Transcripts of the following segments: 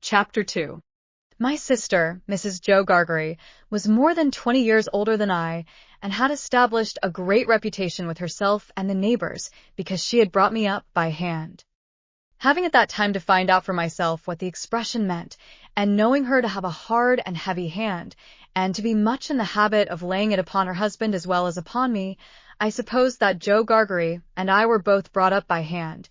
Chapter 2. My sister, Mrs. Joe Gargery, was more than 20 years older than I and had established a great reputation with herself and the neighbors because she had brought me up by hand. Having at that time to find out for myself what the expression meant, and knowing her to have a hard and heavy hand, and to be much in the habit of laying it upon her husband as well as upon me, I supposed that Joe Gargery and I were both brought up by hand.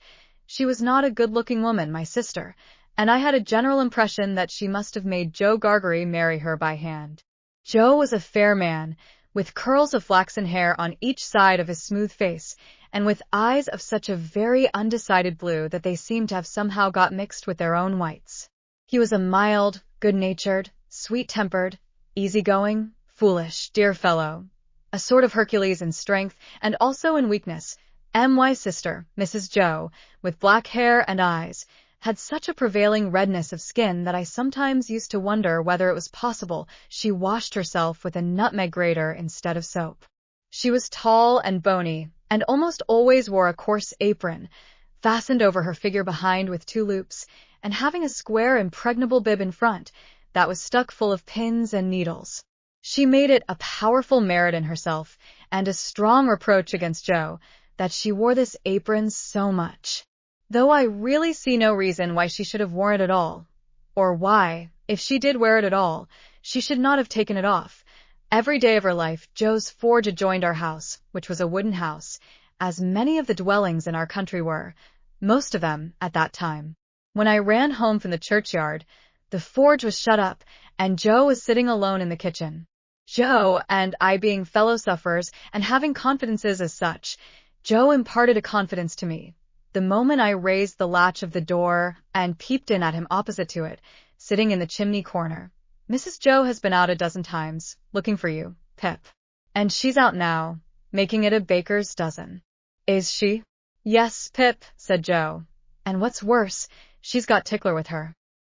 She was not a good-looking woman, my sister, and I had a general impression that she must have made Joe Gargery marry her by hand. Joe was a fair man, with curls of flaxen hair on each side of his smooth face, and with eyes of such a very undecided blue that they seemed to have somehow got mixed with their own whites. He was a mild, good-natured, sweet-tempered, easy-going, foolish, dear fellow, a sort of Hercules in strength and also in weakness. My sister, Mrs. Joe, with black hair and eyes, had such a prevailing redness of skin that I sometimes used to wonder whether it was possible she washed herself with a nutmeg grater instead of soap. She was tall and bony, and almost always wore a coarse apron, fastened over her figure behind with 2 loops, and having a square impregnable bib in front that was stuck full of pins and needles. She made it a powerful merit in herself, and a strong reproach against Joe, that she wore this apron so much. Though I really see no reason why she should have worn it at all, or why, if she did wear it at all, she should not have taken it off. Every day of her life, Joe's forge adjoined our house, which was a wooden house, as many of the dwellings in our country were, most of them at that time. When I ran home from the churchyard, the forge was shut up, and Joe was sitting alone in the kitchen. Joe and I being fellow sufferers and having confidences as such, Joe imparted a confidence to me. The moment I raised the latch of the door and peeped in at him opposite to it, sitting in the chimney corner. Mrs. Joe has been out a dozen times, looking for you, Pip. And she's out now, making it a baker's dozen. Is she? Yes, Pip, said Joe. And what's worse, she's got Tickler with her.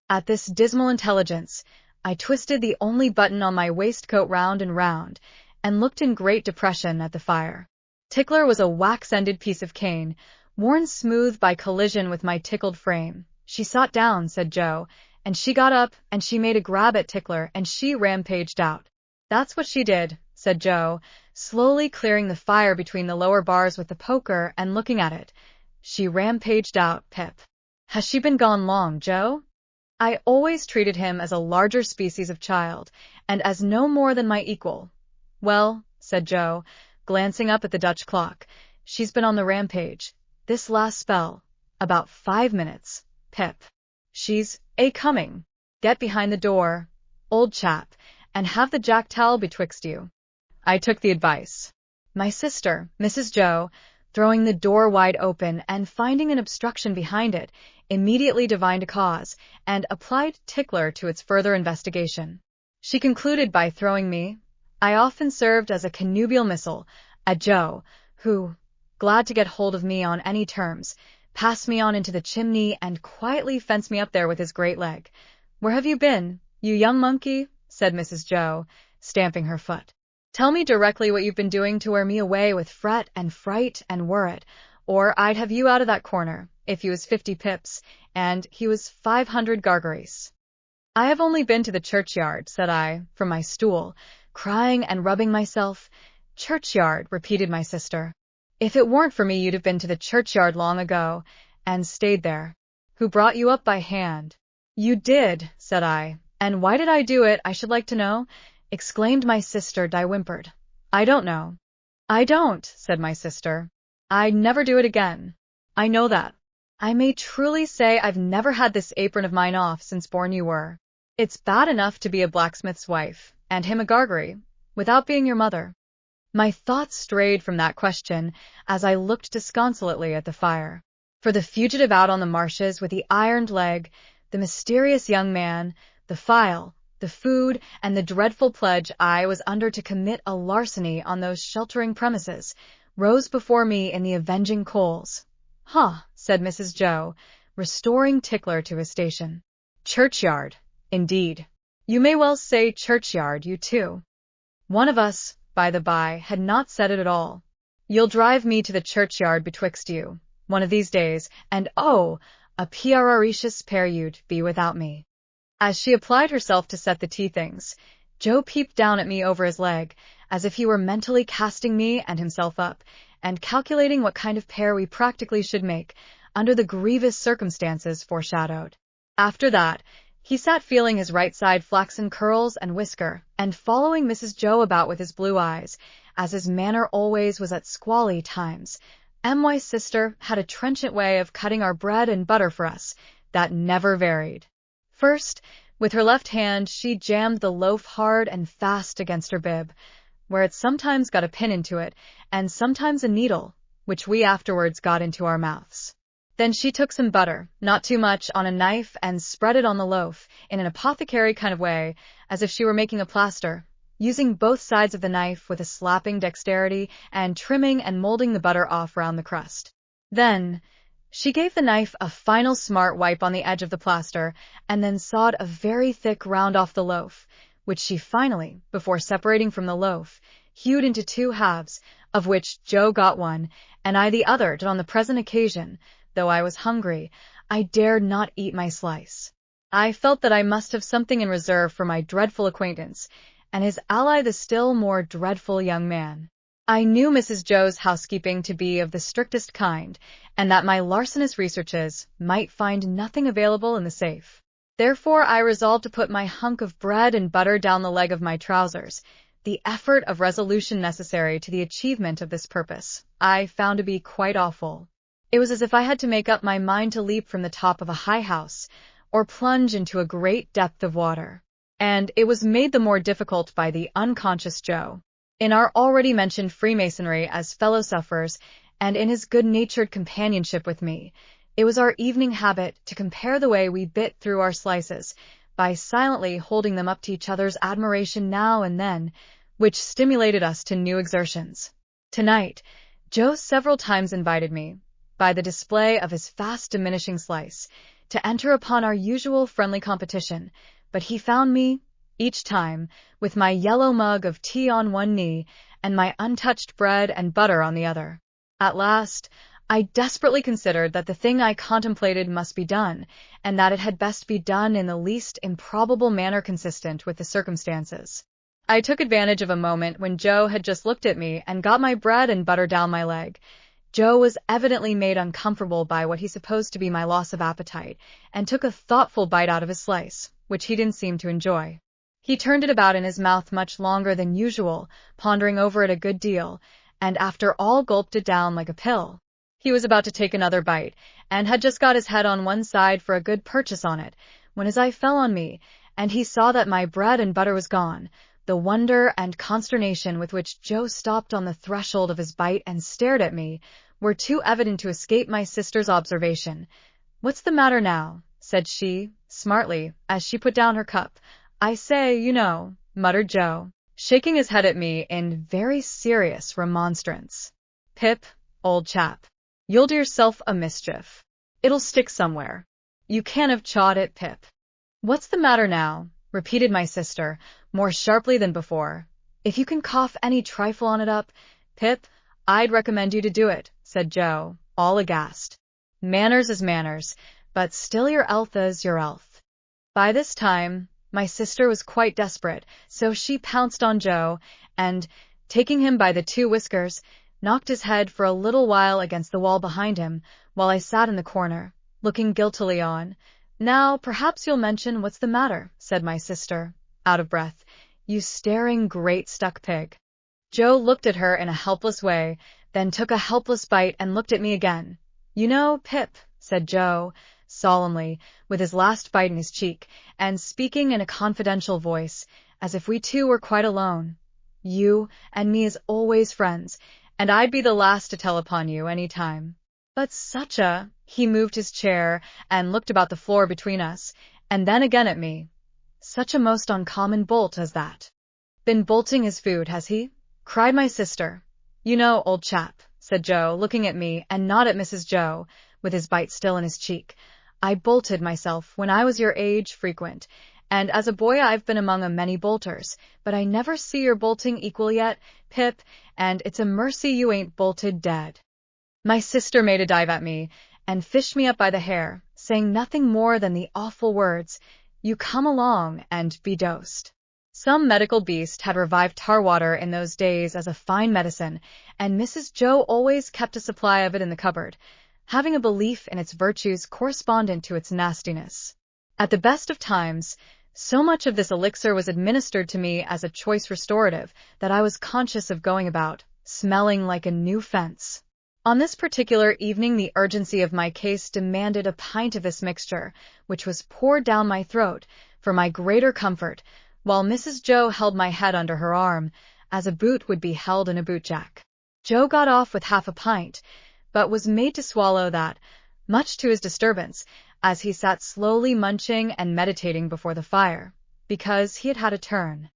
At this dismal intelligence, I twisted the only button on my waistcoat round and round, and looked in great depression at the fire. Tickler was a wax-ended piece of cane, worn smooth by collision with my tickled frame. She sat down, said Joe, and she got up, and she made a grab at Tickler, and she rampaged out. That's what she did, said Joe, slowly clearing the fire between the lower bars with the poker and looking at it. She rampaged out, Pip. Has she been gone long, Joe? I always treated him as a larger species of child, and as no more than my equal. Well, said Joe, glancing up at the Dutch clock, she's been on the rampage. This last spell, about 5 minutes, Pip. She's a-coming. Get behind the door, old chap, and have the jack-towel betwixt you. I took the advice. My sister, Mrs. Joe, throwing the door wide open and finding an obstruction behind it, immediately divined a cause, and applied Tickler to its further investigation. She concluded by throwing me. I often served as a connubial missile at Joe, who, glad to get hold of me on any terms, passed me on into the chimney and quietly fenced me up there with his great leg. Where have you been, you young monkey? Said Mrs. Joe, stamping her foot. Tell me directly what you've been doing to wear me away with fret and fright and worrit, or I'd have you out of that corner, if he was 50 pips, and he was 500 gargeries. I have only been to the churchyard, said I, from my stool, crying and rubbing myself. Churchyard, repeated my sister. If it weren't for me, you'd have been to the churchyard long ago, and stayed there. Who brought you up by hand? You did, said I. And why did I do it, I should like to know? Exclaimed my sister, whimpered. I don't know. I don't, said my sister. I'd never do it again. I know that. I may truly say I've never had this apron of mine off since born you were. It's bad enough to be a blacksmith's wife, and him a Gargery, without being your mother. My thoughts strayed from that question as I looked disconsolately at the fire. For the fugitive out on the marshes with the ironed leg, the mysterious young man, the file, the food, and the dreadful pledge I was under to commit a larceny on those sheltering premises, rose before me in the avenging coals. Huh, said Mrs. Joe, restoring Tickler to his station. Churchyard, indeed. You may well say churchyard, you too. One of us, by the by, had not said it at all. You'll drive me to the churchyard betwixt you, one of these days, and oh, a precious pair you'd be without me. As she applied herself to set the tea things, Joe peeped down at me over his leg, as if he were mentally casting me and himself up, and calculating what kind of pair we practically should make, under the grievous circumstances foreshadowed. After that, he sat feeling his right side flaxen curls and whisker, and following Mrs. Joe about with his blue eyes, as his manner always was at squally times. M.Y.'s sister had a trenchant way of cutting our bread and butter for us, that never varied. First, with her left hand, she jammed the loaf hard and fast against her bib, where it sometimes got a pin into it, and sometimes a needle, which we afterwards got into our mouths. Then she took some butter, not too much, on a knife and spread it on the loaf, in an apothecary kind of way, as if she were making a plaster, using both sides of the knife with a slapping dexterity and trimming and molding the butter off round the crust. Then she gave the knife a final smart wipe on the edge of the plaster, and then sawed a very thick round off the loaf, which she finally, before separating from the loaf, hewed into 2 halves, of which Joe got one, and I the other, did on the present occasion. Though I was hungry, I dared not eat my slice. I felt that I must have something in reserve for my dreadful acquaintance, and his ally, the still more dreadful young man. I knew Mrs. Joe's housekeeping to be of the strictest kind, and that my larcenous researches might find nothing available in the safe. Therefore I resolved to put my hunk of bread and butter down the leg of my trousers. The effort of resolution necessary to the achievement of this purpose I found to be quite awful. It was as if I had to make up my mind to leap from the top of a high house, or plunge into a great depth of water. And it was made the more difficult by the unconscious Joe. In our already mentioned Freemasonry as fellow-sufferers, and in his good-natured companionship with me, it was our evening habit to compare the way we bit through our slices, by silently holding them up to each other's admiration now and then, which stimulated us to new exertions. Tonight, Joe several times invited me, by the display of his fast diminishing slice, to enter upon our usual friendly competition, but he found me, each time, with my yellow mug of tea on one knee, and my untouched bread and butter on the other. At last, I desperately considered that the thing I contemplated must be done, and that it had best be done in the least improbable manner consistent with the circumstances. I took advantage of a moment when Joe had just looked at me and got my bread and butter down my leg. Joe was evidently made uncomfortable by what he supposed to be my loss of appetite, and took a thoughtful bite out of his slice, which he didn't seem to enjoy. He turned it about in his mouth much longer than usual, pondering over it a good deal, and after all gulped it down like a pill. He was about to take another bite, and had just got his head on one side for a good purchase on it, when his eye fell on me, and he saw that my bread and butter was gone. The wonder and consternation with which Joe stopped on the threshold of his bite and stared at me were too evident to escape my sister's observation. "What's the matter now?" said she, smartly, as she put down her cup. "I say, you know," muttered Joe, shaking his head at me in very serious remonstrance. "Pip, old chap, you'll do yourself a mischief. It'll stick somewhere. You can't have chawed it, Pip." "What's the matter now?" repeated my sister, more sharply than before. "If you can cough any trifle on it up, Pip, I'd recommend you to do it," said Joe, all aghast. "Manners is manners, but still your health is your health." By this time, my sister was quite desperate, so she pounced on Joe, and, taking him by the 2 whiskers, knocked his head for a little while against the wall behind him, while I sat in the corner, looking guiltily on. "Now, perhaps you'll mention what's the matter," said my sister, out of breath. "You staring great stuck pig." Joe looked at her in a helpless way, then took a helpless bite and looked at me again. "You know, Pip," said Joe, solemnly, with his last bite in his cheek, and speaking in a confidential voice, as if we two were quite alone, "you and me is always friends, and I'd be the last to tell upon you any time. But such a—" he moved his chair and looked about the floor between us, and then again at me. "Such a most uncommon bolt as that." "Been bolting his food, has he?" cried my sister. "You know, old chap," said Joe, looking at me and not at Mrs. Joe, with his bite still in his cheek, "I bolted myself when I was your age frequent, and as a boy I've been among a many bolters, but I never see your bolting equal yet, Pip, and it's a mercy you ain't bolted dead." My sister made a dive at me, and fished me up by the hair, saying nothing more than the awful words, You come along and be dosed. Some medical beast had revived tar water in those days as a fine medicine, and Mrs. Joe always kept a supply of it in the cupboard, having a belief in its virtues correspondent to its nastiness. At the best of times, so much of this elixir was administered to me as a choice restorative that I was conscious of going about, smelling like a new fence. On this particular evening, the urgency of my case demanded a pint of this mixture, which was poured down my throat, for my greater comfort, while Mrs. Joe held my head under her arm, as a boot would be held in a bootjack. Joe got off with half a pint, but was made to swallow that, much to his disturbance, as he sat slowly munching and meditating before the fire, because he had had a turn.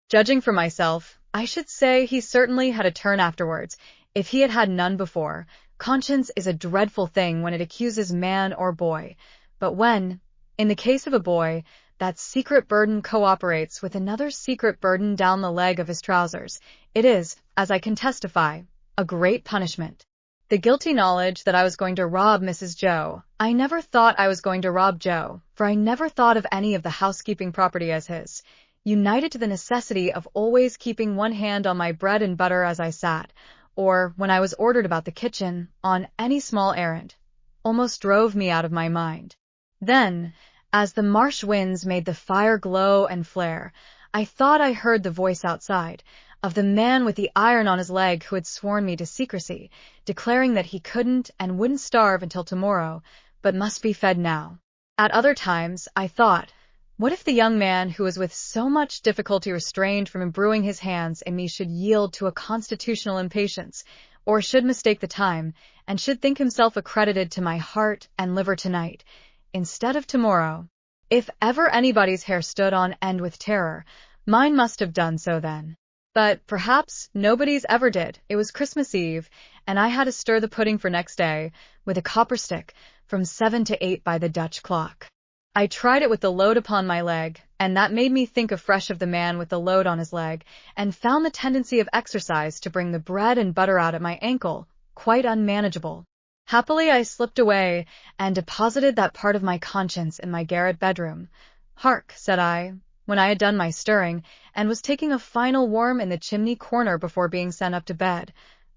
Judging for myself, I should say he certainly had a turn afterwards, if he had had none before. Conscience is a dreadful thing when it accuses man or boy, but when, in the case of a boy, that secret burden cooperates with another secret burden down the leg of his trousers, it is, as I can testify, a great punishment. The guilty knowledge that I was going to rob Mrs. Joe. I never thought I was going to rob Joe, for I never thought of any of the housekeeping property as his, united to the necessity of always keeping one hand on my bread and butter as I sat, or when I was ordered about the kitchen, on any small errand, almost drove me out of my mind. Then, as the marsh winds made the fire glow and flare, I thought I heard the voice outside, of the man with the iron on his leg who had sworn me to secrecy, declaring that he couldn't and wouldn't starve until tomorrow, but must be fed now. At other times, I thought, what if the young man who was with so much difficulty restrained from imbruing his hands in me should yield to a constitutional impatience, or should mistake the time, and should think himself accredited to my heart and liver tonight, instead of tomorrow? If ever anybody's hair stood on end with terror, mine must have done so then. But perhaps nobody's ever did. It was Christmas Eve, and I had to stir the pudding for next day, with a copper stick, from 7 to 8 by the Dutch clock. I tried it with the load upon my leg, and that made me think afresh of the man with the load on his leg, and found the tendency of exercise to bring the bread and butter out at my ankle quite unmanageable. Happily I slipped away, and deposited that part of my conscience in my garret bedroom. Hark, said I, when I had done my stirring, and was taking a final warm in the chimney corner before being sent up to bed.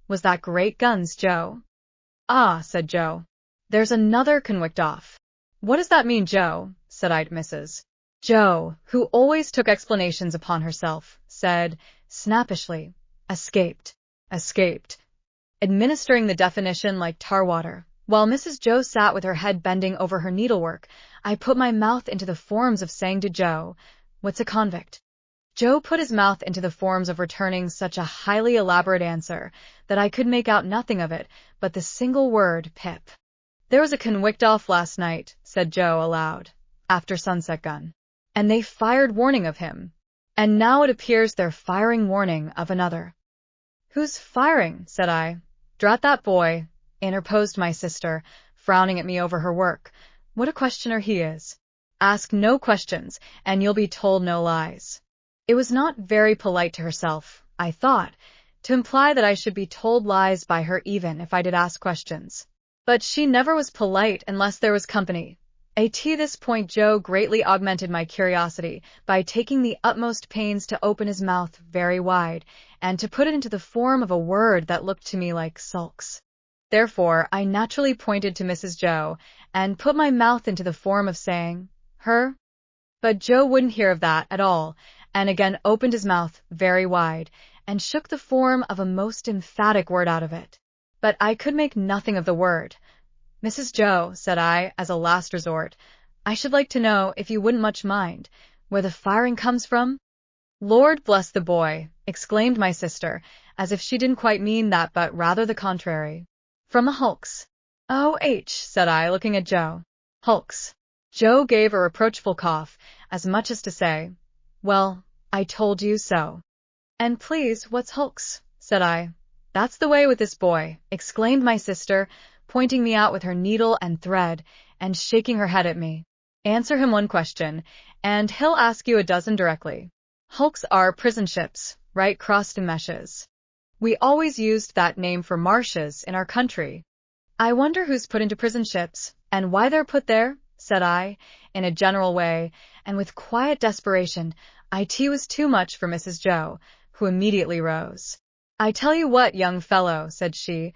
Was that great guns, Joe? Ah, said Joe. There's another convict off. What does that mean, Joe? Said I to Mrs. Joe, who always took explanations upon herself, said, snappishly, escaped, administering the definition like tar water. While Mrs. Joe sat with her head bending over her needlework, I put my mouth into the forms of saying to Joe, what's a convict? Joe put his mouth into the forms of returning such a highly elaborate answer that I could make out nothing of it but the single word, pip. There was a convict off last night, said Joe aloud, after sunset gun, and they fired warning of him, and now it appears they're firing warning of another. Who's firing? Said I. Drat that boy, interposed my sister, frowning at me over her work. What a questioner he is. Ask no questions, and you'll be told no lies. It was not very polite to herself, I thought, to imply that I should be told lies by her even if I did ask questions. But she never was polite unless there was company. At this point Joe greatly augmented my curiosity by taking the utmost pains to open his mouth very wide, and to put it into the form of a word that looked to me like sulks. Therefore I naturally pointed to Mrs. Joe, and put my mouth into the form of saying, her? But Joe wouldn't hear of that at all, and again opened his mouth very wide, and shook the form of a most emphatic word out of it. But I could make nothing of the word. Mrs. Joe, said I, as a last resort, I should like to know, if you wouldn't much mind, where the firing comes from? Lord bless the boy, exclaimed my sister, as if she didn't quite mean that but rather the contrary. From the hulks. O-H, said I, looking at Joe. Hulks. Joe gave a reproachful cough, as much as to say, well, I told you so. And please, what's hulks? Said I. That's the way with this boy, exclaimed my sister, pointing me out with her needle and thread, and shaking her head at me. Answer him one question, and he'll ask you a dozen directly. Hulks are prison ships, right crossed in meshes. We always used that name for marshes in our country. I wonder who's put into prison ships, and why they're put there, said I, in a general way, and with quiet desperation, tea was too much for Mrs. Joe, who immediately rose. "I tell you what, young fellow," said she,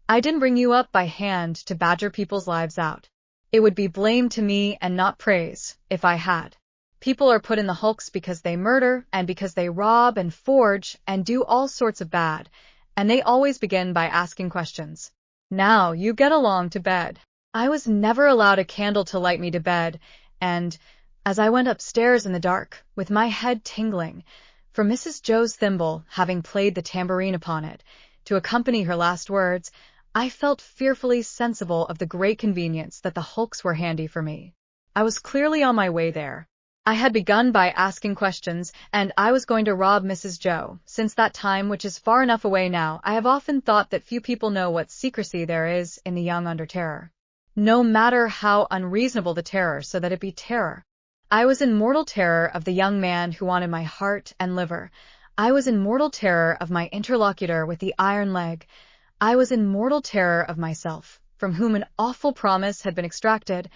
"I didn't bring you up by hand to badger people's lives out. It would be blame to me and not praise, if I had. People are put in the hulks because they murder, and because they rob and forge and do all sorts of bad, and they always begin by asking questions. Now, you get along to bed." I was never allowed a candle to light me to bed, and, as I went upstairs in the dark, with my head tingling, for Mrs. Joe's thimble having played the tambourine upon it, to accompany her last words, I felt fearfully sensible of the great convenience that the hulks were handy for me. I was clearly on my way there. I had begun by asking questions, and I was going to rob Mrs. Joe. Since that time, which is far enough away now, I have often thought that few people know what secrecy there is in the young under terror. No matter how unreasonable the terror, so that it be terror. I was in mortal terror of the young man who wanted my heart and liver. I was in mortal terror of my interlocutor with the iron leg. I was in mortal terror of myself, from whom an awful promise had been extracted.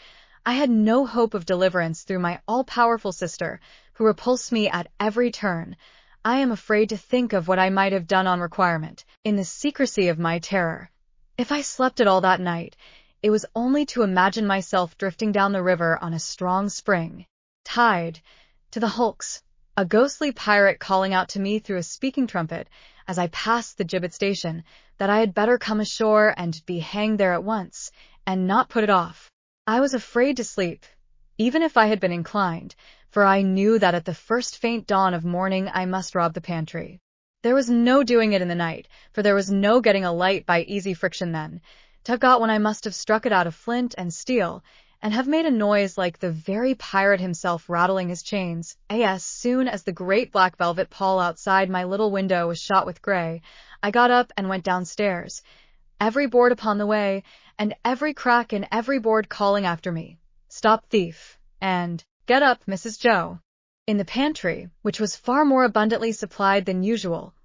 I had no hope of deliverance through my all-powerful sister, who repulsed me at every turn. I am afraid to think of what I might have done on requirement, in the secrecy of my terror. If I slept at all that night, it was only to imagine myself drifting down the river on a strong spring tide, to the hulks, a ghostly pirate calling out to me through a speaking trumpet, as I passed the gibbet station, that I had better come ashore and be hanged there at once, and not put it off. I was afraid to sleep, even if I had been inclined, for I knew that at the first faint dawn of morning I must rob the pantry. There was no doing it in the night, for there was no getting a light by easy friction then. To have got one I must have struck it out of flint and steel, and have made a noise like the very pirate himself rattling his chains. As soon as the great black velvet pall outside my little window was shot with gray, I got up and went downstairs, every board upon the way, and every crack in every board calling after me, "Stop thief," and "Get up, Mrs. Joe." In the pantry, which was far more abundantly supplied than usual,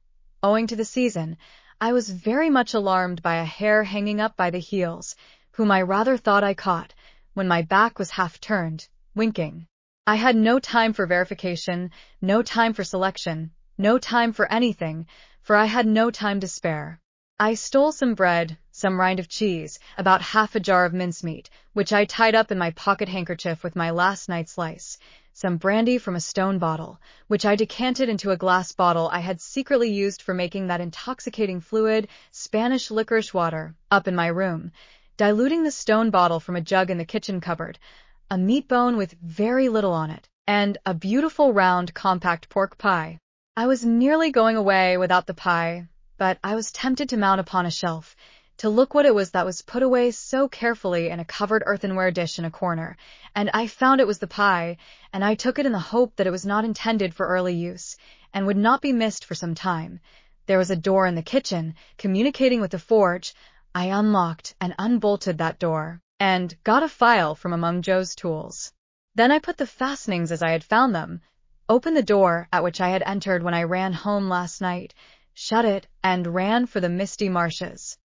owing to the season, I was very much alarmed by a hare hanging up by the heels, whom I rather thought I caught, when my back was half turned, winking. I had no time for verification, no time for selection, no time for anything, for I had no time to spare. I stole some bread, some rind of cheese, about half a jar of mincemeat, which I tied up in my pocket handkerchief with my last night's slice, some brandy from a stone bottle, which I decanted into a glass bottle I had secretly used for making that intoxicating fluid, Spanish licorice water, up in my room, diluting the stone bottle from a jug in the kitchen cupboard, a meat bone with very little on it, and a beautiful round compact pork pie. I was nearly going away without the pie, but I was tempted to mount upon a shelf, to look what it was that was put away so carefully in a covered earthenware dish in a corner, and I found it was the pie, and I took it in the hope that it was not intended for early use, and would not be missed for some time. There was a door in the kitchen, communicating with the forge. I unlocked and unbolted that door, and got a file from among Joe's tools. Then I put the fastenings as I had found them, opened the door at which I had entered when I ran home last night, shut it, and ran for the misty marshes.